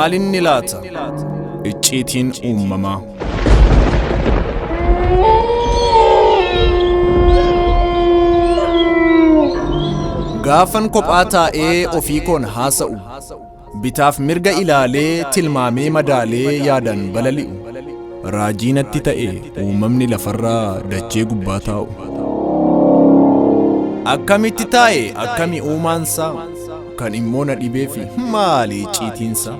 Maalinni laata icciitiin uumamaa. Gaafan kophaa taa'ee ofii koon haasa'u, bitaaf mirga ilaalee tilmaamee madaalee yaadan balali'u. Raajii natti ta'e uumamni lafarraa dachee gubbaa taa'u. Akkamitti taa'e akkami uumaansaa, kan immoo na dhibeefi maali icciitiinsa.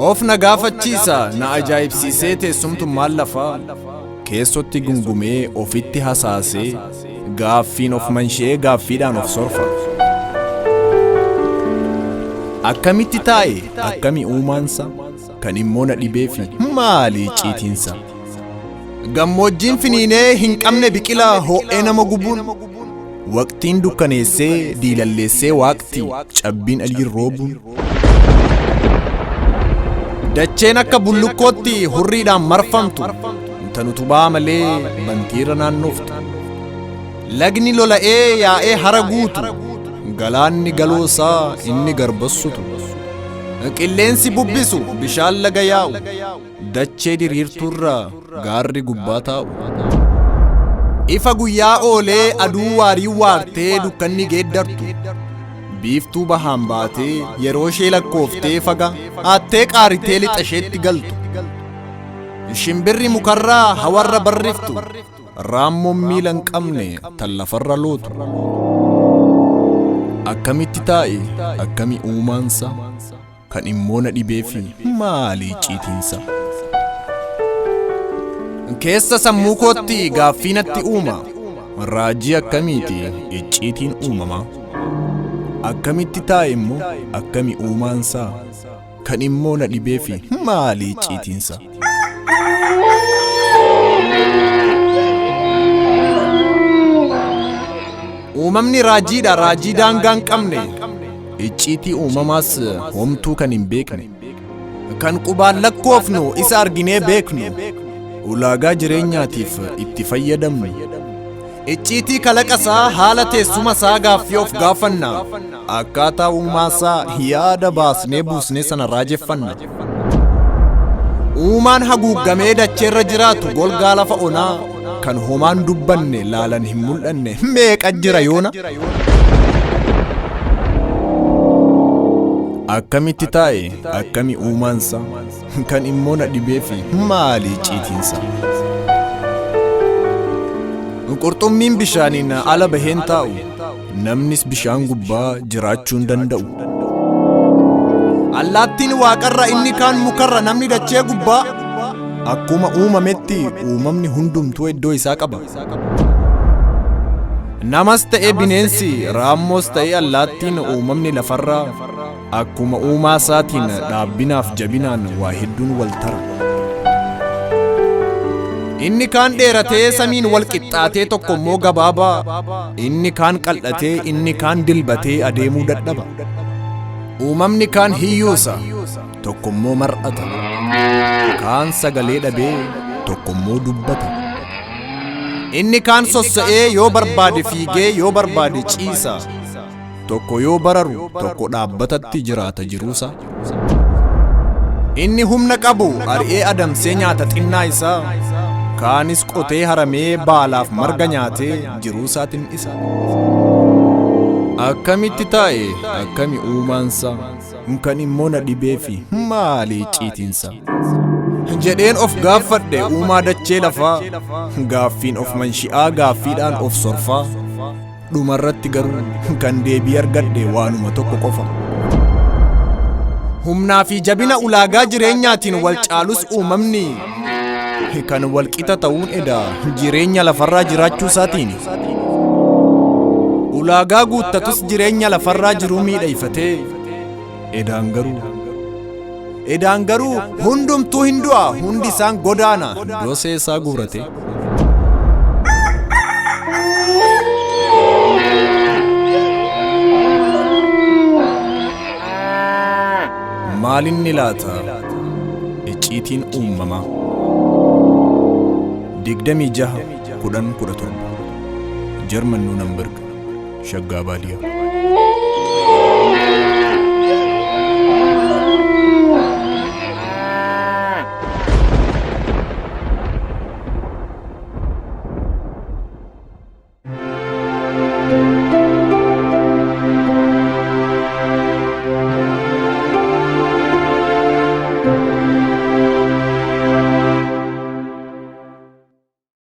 Of na gaafachiisa na ajaa'ibsiisee teessumtummaan lafaa, keessotti gungumee ofitti hasaasee gaaffiin of manshee gaaffiidhaan of sorfa. Akkamitti taa'e akkami uumaansa, kan immoo na dhibeefi maali icciitiinsa. Gammoojjiin finiinee hin qabne biqilaa ho'ee nama gubuun, waqtiin dukkaneessee diilalleessee waqtii cabbiin adiin roobuun. Dacheen akka bullukkootti hurriidhaan marfamtu, tan utubaa malee bantiirra naannoftu. Lagni lola'ee yaa'ee hara guutu, galaanni galoosaa inni garbassutu. Qilleensi bubbisu bishaan laga yaa'u, dachee diriirtuurra gaarri gubbaa taa'u. Ifa guyyaa oolee aduu waarii waartee dukkanni geeddartu, biiftuu bahaan baatee yeroo ishee lakkooftee faga aattee qaaritee lixa isheetti galtu. Shimbirri mukarraa hawarra barriftu, raammoon miila hin qabne tan lafarra lootu. Akkamitti taa'e akkami uumaansa, kan immoo na dhibeefi maali icciitiinsa. Keessa sammuu kootti gaaffii natti uuma, raajii akkamiiti icciitiin uumamaa. Akkamitti taa'e immoo akkami uumaansaa, kan immoo na dhibeefi maali icciitiinsa. Uumamni raajiidha, raajii daangaa hin qabne. Icciitii uumamaas homtuu kan hin beekne, kan qubaan lakkoofnu isa arginee beeknu, ulaagaa jireenyaatiif itti fayyadamnu. Icciitii kalaqasaa haala teessumasaa gaaffii of gaafanna, akkaataa uumaasaa yaada baasnee buusnee sana raajeffanna. Uumaan haguuggamee dacheerra jiraatu golgaa lafa onaa, kan homaan dubbanne laalan hin mul'anne meeqa jira yoona. Akkamitti taa'e akkami uumaansa, kan immoo na dhibeefi maali icciitiinsa. Qurxummiin bishaaniin ala baheen taa'u, namnis bishaan gubbaa jiraachuu hin danda'u. Allaattiin waaqarra inni kaan mukarra, namni dachee gubbaa. Akkuma uumametti uumamni hundumtuu iddoo isaa qaba. Namas ta'e bineensi, raammoos ta'e allaattiin uumamni lafarraa akkuma uumaa isaatiin dhaabbinaaf jabinaan waa hedduun wal tara. Inni kaan dheeratee samiin wal qixxaatee tokko immoo gabaabaa, inni kaan qal'atee inni kaan dilbatee adeemuu dadhaba. Uumamni kaan hiyyuusa, tokko immoo mar'ata. Kaan sagalee dhabee tokko immoo dubbata. Inni kaan sossa'ee yoo barbaade fiigee yoo barbaade ciisa, tokko yoo bararu tokko dhaabbatatti jiraata jiruusa. Inni humna qabu ari'ee adamsee nyaata xinnaa isaa, kaanis qotee haramee baalaaf marga nyaatee jiruusaatiin isa. Akkamitti taa'e akkami uumaansa, kan immoo na dhibeefi maali icciitiinsa. Jedheen of gaaffadhe uumaa dachee lafaa, gaaffiin of manshi'aa gaaffiidhaan of sorfaa. Dhumarratti garuu kan deebii argadhe waanuma tokko qofa. Humnaa fi jabina ulaagaa jireenyaatiin wal caalus uumamni, kan wal qixa ta'uun eda jireenya lafarraa jiraachuu isaatiin. Ulaagaa guuttatus jireenya lafarraa jiruu miidhayfatee, edaan garuu hundumtuu hin du'a, hundi isaan godaana iddoo seesaa guurate. Maalinni laata icciitiin uumamaa. 26-10-17 Jarman Nunenberg Shaggaa Baaliyaa.